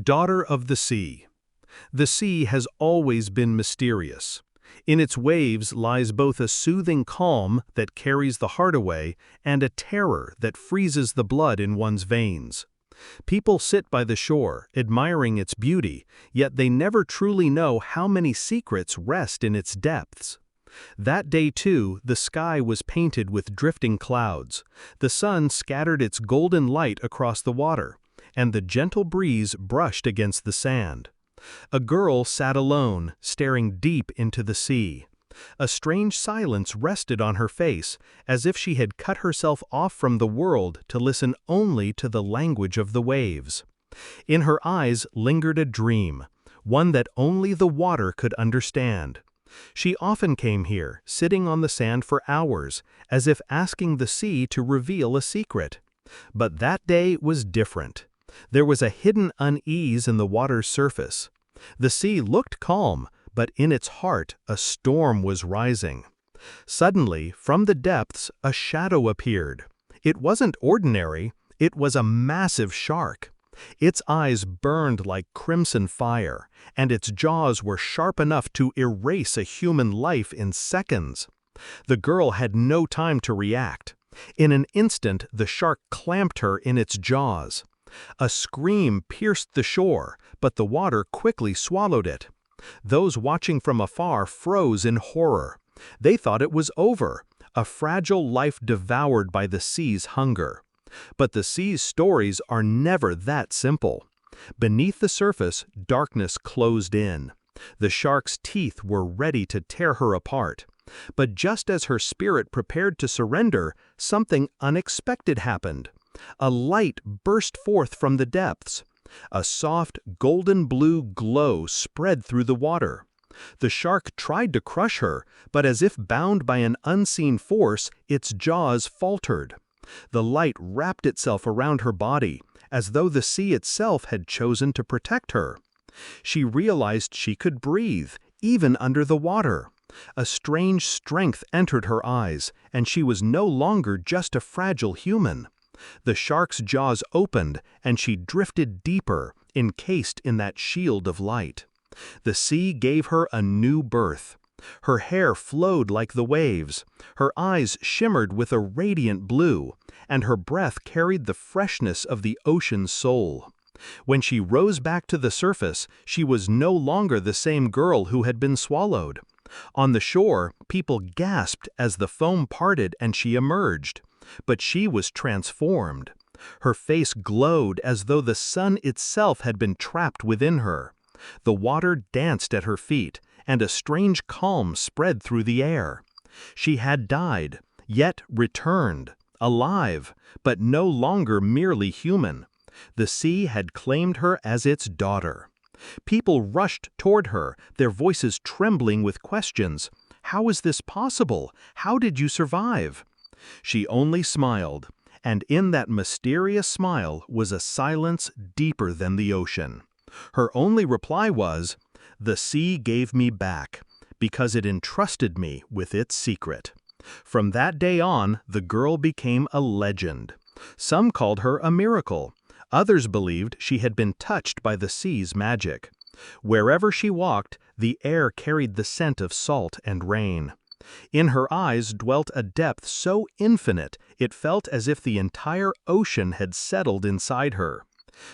Daughter of the sea. The sea has always been mysterious. In its waves lies both a soothing calm that carries the heart away and a terror that freezes the blood in one's veins. People sit by the shore, admiring its beauty, yet they never truly know how many secrets rest in its depths. That day, too, the sky was painted with drifting clouds. The sun scattered its golden light across the water, and the gentle breeze brushed against the sand. A girl sat alone, staring deep into the sea. A strange silence rested on her face, as if she had cut herself off from the world to listen only to the language of the waves. In her eyes lingered a dream, one that only the water could understand. She often came here, sitting on the sand for hours, as if asking the sea to reveal a secret. But that day was different. There was a hidden unease in the water's surface. The sea looked calm, but in its heart a storm was rising. Suddenly, from the depths, a shadow appeared. It wasn't ordinary, it was a massive shark. Its eyes burned like crimson fire, and its jaws were sharp enough to erase a human life in seconds. The girl had no time to react. In an instant, the shark clamped her in its jaws. A scream pierced the shore, but the water quickly swallowed it. Those watching from afar froze in horror. They thought it was over, a fragile life devoured by the sea's hunger. But the sea's stories are never that simple. Beneath the surface, darkness closed in. The shark's teeth were ready to tear her apart. But just as her spirit prepared to surrender, something unexpected happened. A light burst forth from the depths. A soft, golden blue glow spread through the water. The shark tried to crush her, but as if bound by an unseen force, its jaws faltered. The light wrapped itself around her body, as though the sea itself had chosen to protect her. She realized she could breathe, even under the water. A strange strength entered her eyes, and she was no longer just a fragile human. The shark's jaws opened, and she drifted deeper, encased in that shield of light. The sea gave her a new birth. Her hair flowed like the waves, her eyes shimmered with a radiant blue, and her breath carried the freshness of the ocean's soul. When she rose back to the surface, she was no longer the same girl who had been swallowed. On the shore, people gasped as the foam parted and she emerged. But she was transformed. Her face glowed as though the sun itself had been trapped within her. The water danced at her feet, and a strange calm spread through the air. She had died, yet returned, alive, but no longer merely human. The sea had claimed her as its daughter. People rushed toward her, their voices trembling with questions. "How is this possible? How did you survive?" She only smiled, and in that mysterious smile was a silence deeper than the ocean. Her only reply was, "The sea gave me back, because it entrusted me with its secret." From that day on, the girl became a legend. Some called her a miracle. Others believed she had been touched by the sea's magic. Wherever she walked, the air carried the scent of salt and rain. In her eyes dwelt a depth so infinite it felt as if the entire ocean had settled inside her.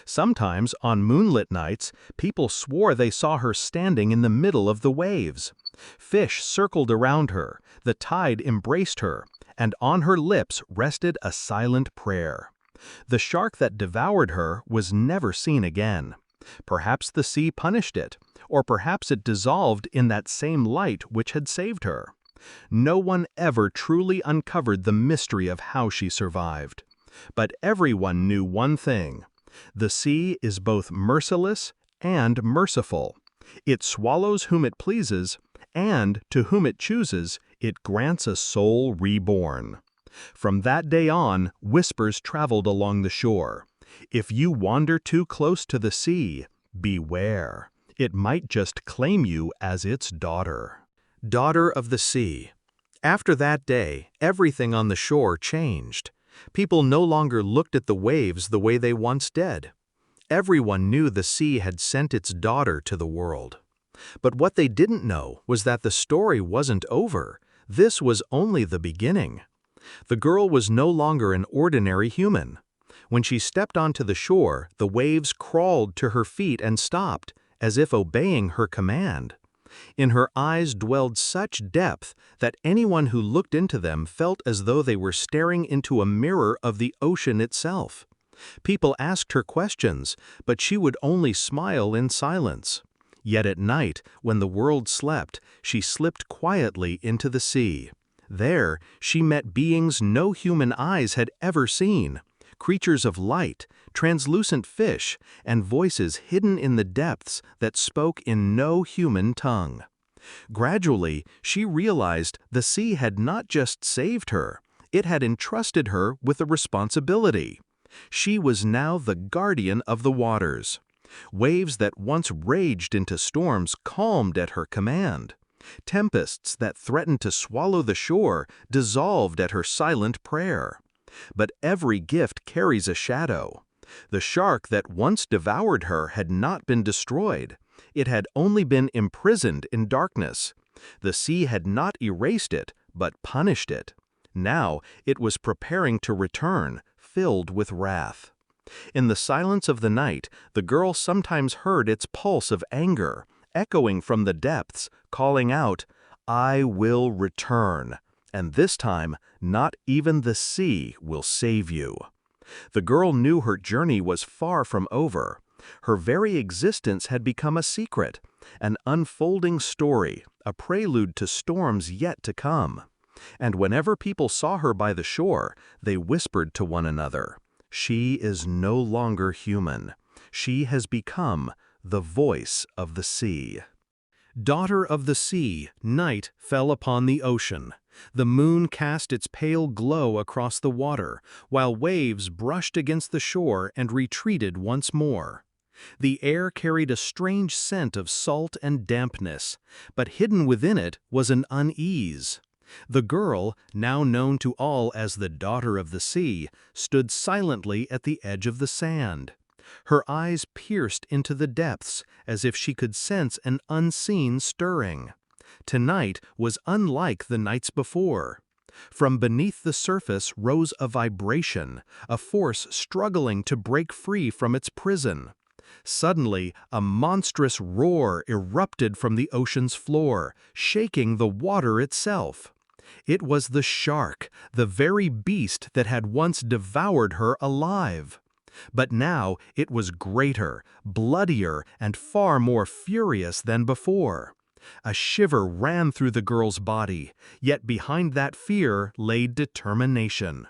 Sometimes, on moonlit nights, people swore they saw her standing in the middle of the waves. Fish circled around her, the tide embraced her, and on her lips rested a silent prayer. The shark that devoured her was never seen again. Perhaps the sea punished it, or perhaps it dissolved in that same light which had saved her. No one ever truly uncovered the mystery of how she survived. But everyone knew one thing: the sea is both merciless and merciful. It swallows whom it pleases, and to whom it chooses, it grants a soul reborn. From that day on, whispers traveled along the shore. If you wander too close to the sea, beware. It might just claim you as its daughter. Daughter of the sea. After that day, everything on the shore changed. People no longer looked at the waves the way they once did. Everyone knew the sea had sent its daughter to the world. But what they didn't know was that the story wasn't over. This was only the beginning. The girl was no longer an ordinary human. When she stepped onto the shore, the waves crawled to her feet and stopped, as if obeying her command. In her eyes dwelled such depth that anyone who looked into them felt as though they were staring into a mirror of the ocean itself. People asked her questions, but she would only smile in silence. Yet at night, when the world slept, she slipped quietly into the sea. There, she met beings no human eyes had ever seen, creatures of light, translucent fish, and voices hidden in the depths that spoke in no human tongue. Gradually, she realized the sea had not just saved her, it had entrusted her with a responsibility. She was now the guardian of the waters. Waves that once raged into storms calmed at her command. Tempests that threatened to swallow the shore dissolved at her silent prayer. But every gift carries a shadow. The shark that once devoured her had not been destroyed. It had only been imprisoned in darkness. The sea had not erased it, but punished it. Now it was preparing to return, filled with wrath. In the silence of the night, the girl sometimes heard its pulse of anger, echoing from the depths, calling out, "I will return, and this time not even the sea will save you." The girl knew her journey was far from over. Her very existence had become a secret, an unfolding story, a prelude to storms yet to come. And whenever people saw her by the shore, they whispered to one another, "She is no longer human. She has become the voice of the sea." Daughter of the sea, night fell upon the ocean. The moon cast its pale glow across the water, while waves brushed against the shore and retreated once more. The air carried a strange scent of salt and dampness, but hidden within it was an unease. The girl, now known to all as the Daughter of the Sea, stood silently at the edge of the sand. Her eyes pierced into the depths, as if she could sense an unseen stirring. Tonight was unlike the nights before. From beneath the surface rose a vibration, a force struggling to break free from its prison. Suddenly, a monstrous roar erupted from the ocean's floor, shaking the water itself. It was the shark, the very beast that had once devoured her alive. But now it was greater, bloodier, and far more furious than before. A shiver ran through the girl's body, yet behind that fear lay determination.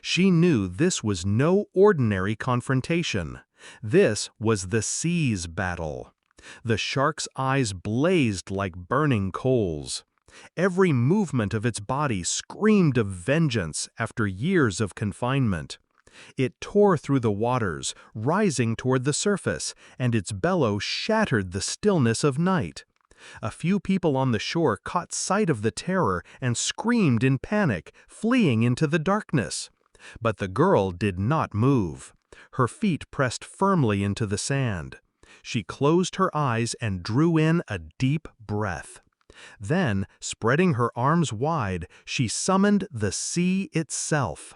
She knew this was no ordinary confrontation. This was the sea's battle. The shark's eyes blazed like burning coals. Every movement of its body screamed of vengeance after years of confinement. It tore through the waters, rising toward the surface, and its bellow shattered the stillness of night. A few people on the shore caught sight of the terror and screamed in panic, fleeing into the darkness. But the girl did not move. Her feet pressed firmly into the sand. She closed her eyes and drew in a deep breath. Then, spreading her arms wide, she summoned the sea itself.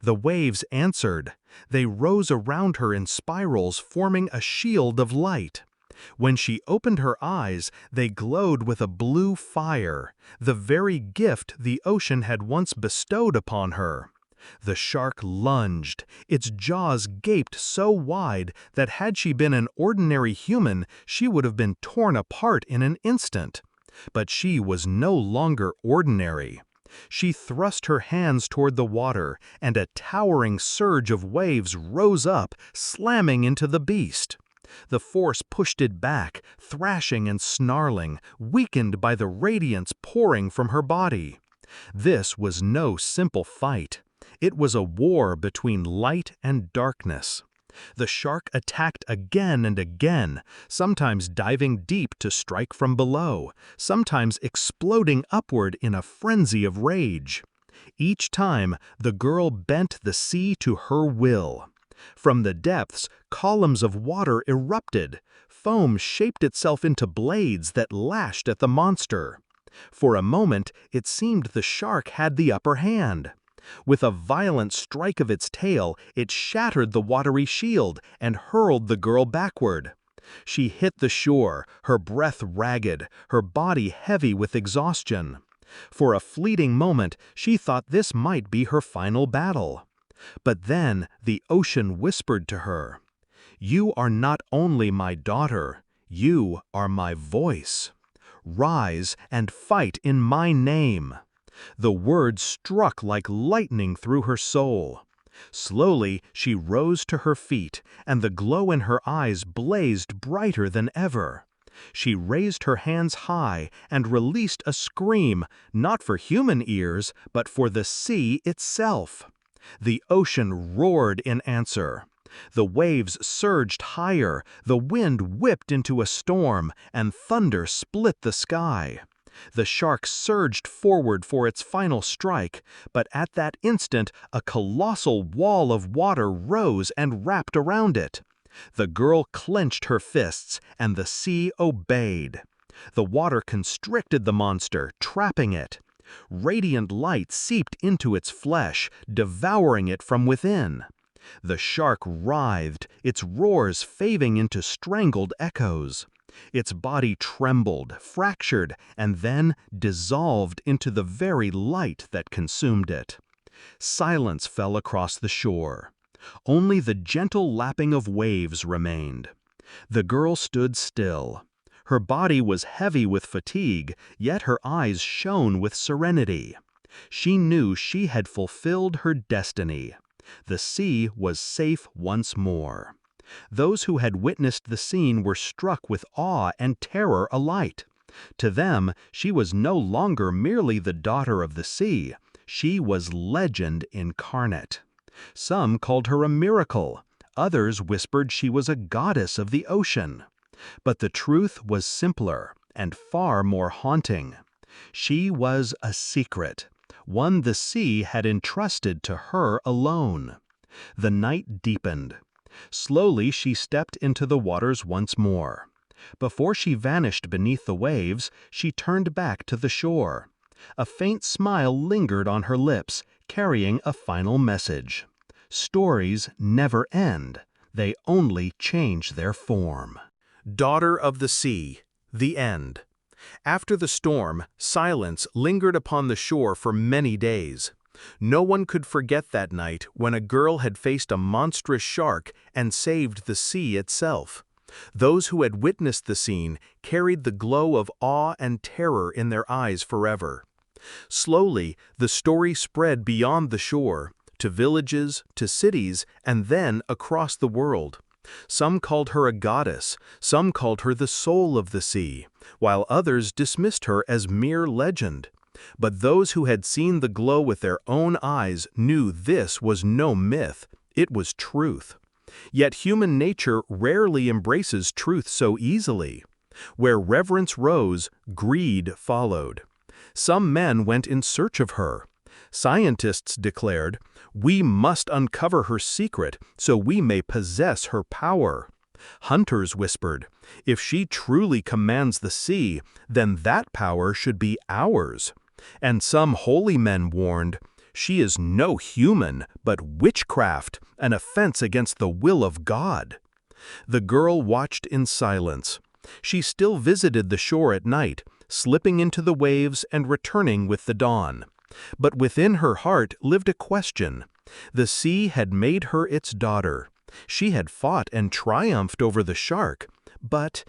The waves answered. They rose around her in spirals, forming a shield of light. When she opened her eyes, they glowed with a blue fire, the very gift the ocean had once bestowed upon her. The shark lunged. Its jaws gaped so wide that had she been an ordinary human, she would have been torn apart in an instant. But she was no longer ordinary. She thrust her hands toward the water, and a towering surge of waves rose up, slamming into the beast. The force pushed it back, thrashing and snarling, weakened by the radiance pouring from her body. This was no simple fight. It was a war between light and darkness. The shark attacked again and again, sometimes diving deep to strike from below, sometimes exploding upward in a frenzy of rage. Each time, the girl bent the sea to her will. From the depths, columns of water erupted. Foam shaped itself into blades that lashed at the monster. For a moment, it seemed the shark had the upper hand. With a violent strike of its tail, it shattered the watery shield and hurled the girl backward. She hit the shore, her breath ragged, her body heavy with exhaustion. For a fleeting moment, she thought this might be her final battle. But then the ocean whispered to her, "You are not only my daughter, you are my voice. Rise and fight in my name." The words struck like lightning through her soul. Slowly she rose to her feet, and the glow in her eyes blazed brighter than ever. She raised her hands high and released a scream, not for human ears, but for the sea itself. The ocean roared in answer. The waves surged higher, the wind whipped into a storm, and thunder split the sky. The shark surged forward for its final strike, but at that instant a colossal wall of water rose and wrapped around it. The girl clenched her fists, and the sea obeyed. The water constricted the monster, trapping it. Radiant light seeped into its flesh, devouring it from within. The shark writhed, its roars fading into strangled echoes. Its body trembled, fractured, and then dissolved into the very light that consumed it. Silence fell across the shore. Only the gentle lapping of waves remained. The girl stood still. Her body was heavy with fatigue, yet her eyes shone with serenity. She knew she had fulfilled her destiny. The sea was safe once more. Those who had witnessed the scene were struck with awe and terror alike. To them, she was no longer merely the daughter of the sea. She was legend incarnate. Some called her a miracle. Others whispered she was a goddess of the ocean. But the truth was simpler and far more haunting. She was a secret, one the sea had entrusted to her alone. The night deepened. Slowly she stepped into the waters once more. Before she vanished beneath the waves, she turned back to the shore. A faint smile lingered on her lips, carrying a final message. Stories never end. They only change their form. Daughter of the Sea. The End. After the storm, silence lingered upon the shore for many days. No one could forget that night when a girl had faced a monstrous shark and saved the sea itself. Those who had witnessed the scene carried the glow of awe and terror in their eyes forever. Slowly, the story spread beyond the shore, to villages, to cities, and then across the world. Some called her a goddess, some called her the soul of the sea, while others dismissed her as mere legend. But those who had seen the glow with their own eyes knew this was no myth, it was truth. Yet human nature rarely embraces truth so easily. Where reverence rose, greed followed. Some men went in search of her. Scientists declared, "We must uncover her secret so we may possess her power." Hunters whispered, "If she truly commands the sea, then that power should be ours." And some holy men warned, "She is no human, but witchcraft, an offense against the will of God." The girl watched in silence. She still visited the shore at night, slipping into the waves and returning with the dawn. But within her heart lived a question. The sea had made her its daughter. She had fought and triumphed over the shark. But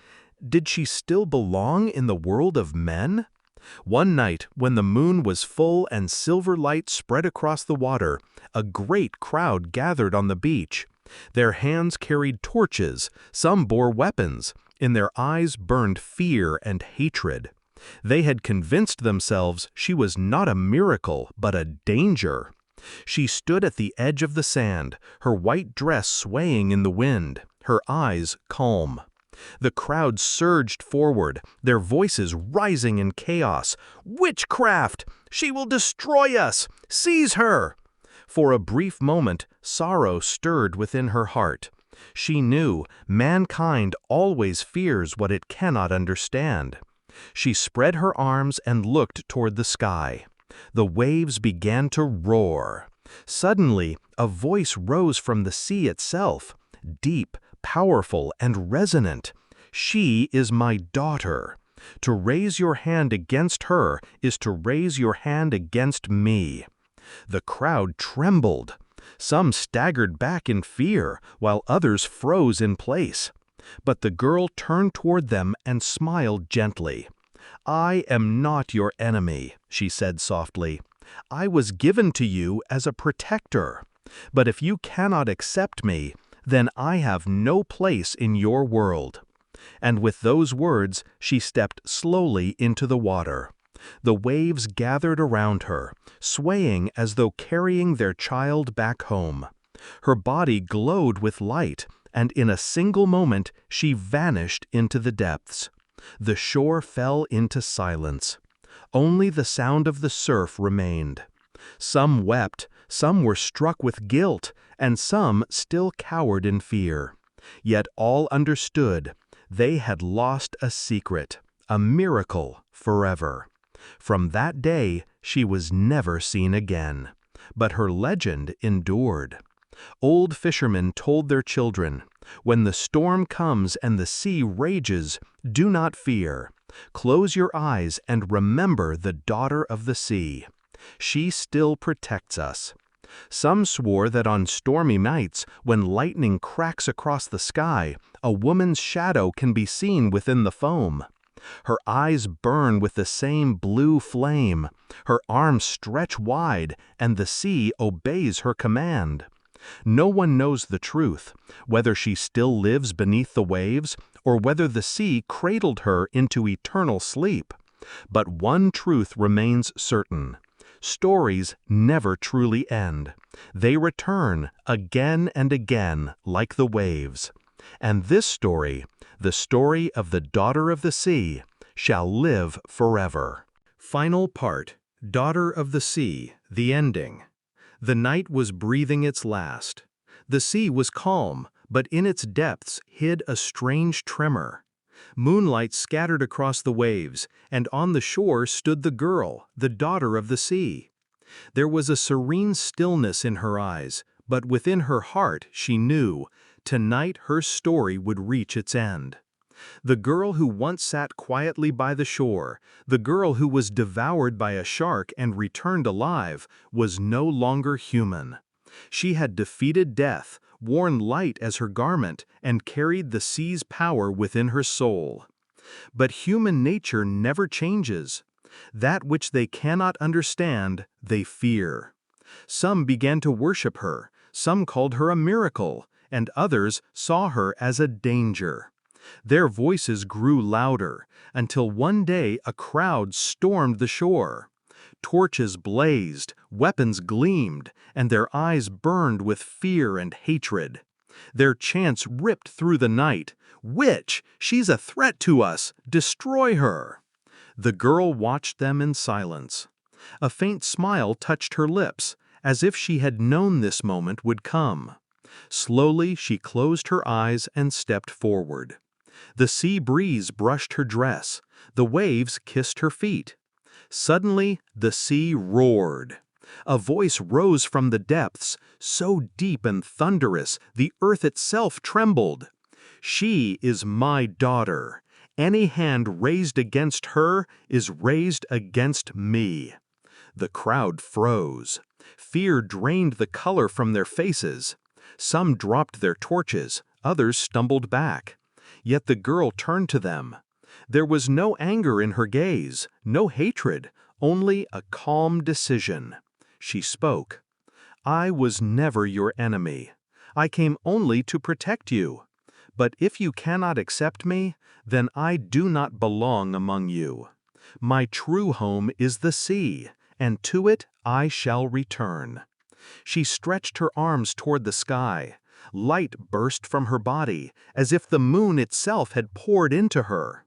did she still belong in the world of men? One night, when the moon was full and silver light spread across the water, a great crowd gathered on the beach. Their hands carried torches, some bore weapons. In their eyes burned fear and hatred. They had convinced themselves she was not a miracle, but a danger. She stood at the edge of the sand, her white dress swaying in the wind, her eyes calm. The crowd surged forward, their voices rising in chaos. "Witchcraft! She will destroy us! Seize her!" For a brief moment, sorrow stirred within her heart. She knew mankind always fears what it cannot understand. She spread her arms and looked toward the sky. The waves began to roar. Suddenly, a voice rose from the sea itself, deep, powerful, and resonant. "She is my daughter. To raise your hand against her is to raise your hand against me." The crowd trembled. Some staggered back in fear, while others froze in place. But the girl turned toward them and smiled gently. "I am not your enemy," she said softly. "I was given to you as a protector. But if you cannot accept me, then I have no place in your world." And with those words, she stepped slowly into the water. The waves gathered around her, swaying as though carrying their child back home. Her body glowed with light, and in a single moment she vanished into the depths. The shore fell into silence. Only the sound of the surf remained. Some wept, some were struck with guilt, and some still cowered in fear. Yet all understood. They had lost a secret, a miracle forever. From that day, she was never seen again. But her legend endured. Old fishermen told their children, "When the storm comes and the sea rages, do not fear. Close your eyes and remember the daughter of the sea. She still protects us." Some swore that on stormy nights, when lightning cracks across the sky, a woman's shadow can be seen within the foam. Her eyes burn with the same blue flame, her arms stretch wide, and the sea obeys her command. No one knows the truth, whether she still lives beneath the waves, or whether the sea cradled her into eternal sleep. But one truth remains certain. Stories never truly end. They return again and again like the waves. And this story, the story of the daughter of the sea, shall live forever. Final part, Daughter of the Sea, the ending. The night was breathing its last. The sea was calm, but in its depths hid a strange tremor. Moonlight scattered across the waves, and on the shore stood the girl, the daughter of the sea. There was a serene stillness in her eyes, but within her heart she knew, tonight her story would reach its end. The girl who once sat quietly by the shore, the girl who was devoured by a shark and returned alive, was no longer human. She had defeated death, worn light as her garment, and carried the sea's power within her soul. But human nature never changes. That which they cannot understand, they fear. Some began to worship her, some called her a miracle, and others saw her as a danger. Their voices grew louder, until one day a crowd stormed the shore. Torches blazed, weapons gleamed, and their eyes burned with fear and hatred. Their chants ripped through the night. "Witch! She's a threat to us! Destroy her!" The girl watched them in silence. A faint smile touched her lips, as if she had known this moment would come. Slowly she closed her eyes and stepped forward. The sea breeze brushed her dress. The waves kissed her feet. Suddenly, the sea roared. A voice rose from the depths, so deep and thunderous, the earth itself trembled. "She is my daughter. Any hand raised against her is raised against me." The crowd froze. Fear drained the color from their faces. Some dropped their torches, others stumbled back. Yet the girl turned to them. There was no anger in her gaze, no hatred, only a calm decision. She spoke. "I was never your enemy. I came only to protect you. But if you cannot accept me, then I do not belong among you. My true home is the sea, and to it I shall return." She stretched her arms toward the sky. Light burst from her body, as if the moon itself had poured into her.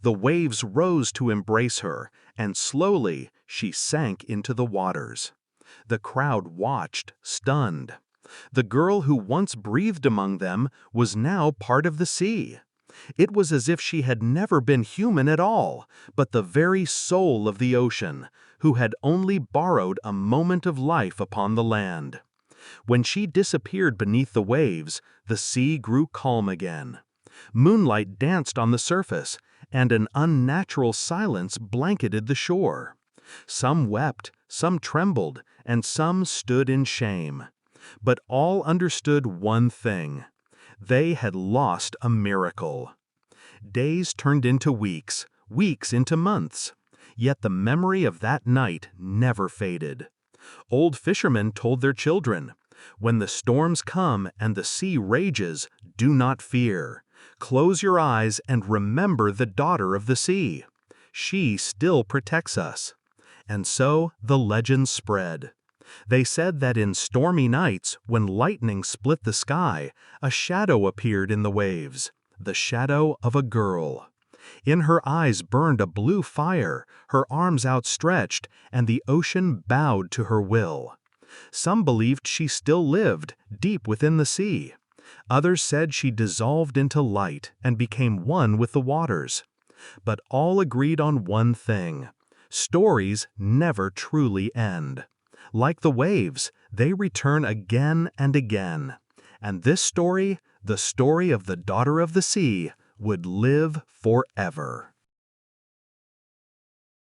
The waves rose to embrace her, and slowly she sank into the waters. The crowd watched, stunned. The girl who once breathed among them was now part of the sea. It was as if she had never been human at all, but the very soul of the ocean, who had only borrowed a moment of life upon the land. When she disappeared beneath the waves, the sea grew calm again. Moonlight danced on the surface, and an unnatural silence blanketed the shore. Some wept, some trembled, and some stood in shame. But all understood one thing: they had lost a miracle. Days turned into weeks, weeks into months. Yet the memory of that night never faded. Old fishermen told their children, "When the storms come and the sea rages, do not fear. Close your eyes and remember the daughter of the sea. She still protects us." And so the legend spread. They said that in stormy nights, when lightning split the sky, a shadow appeared in the waves, the shadow of a girl. In her eyes burned a blue fire, her arms outstretched, and the ocean bowed to her will. Some believed she still lived, deep within the sea. Others said she dissolved into light and became one with the waters. But all agreed on one thing: stories never truly end. Like the waves, they return again and again. And this story, the story of the daughter of the sea, would live forever.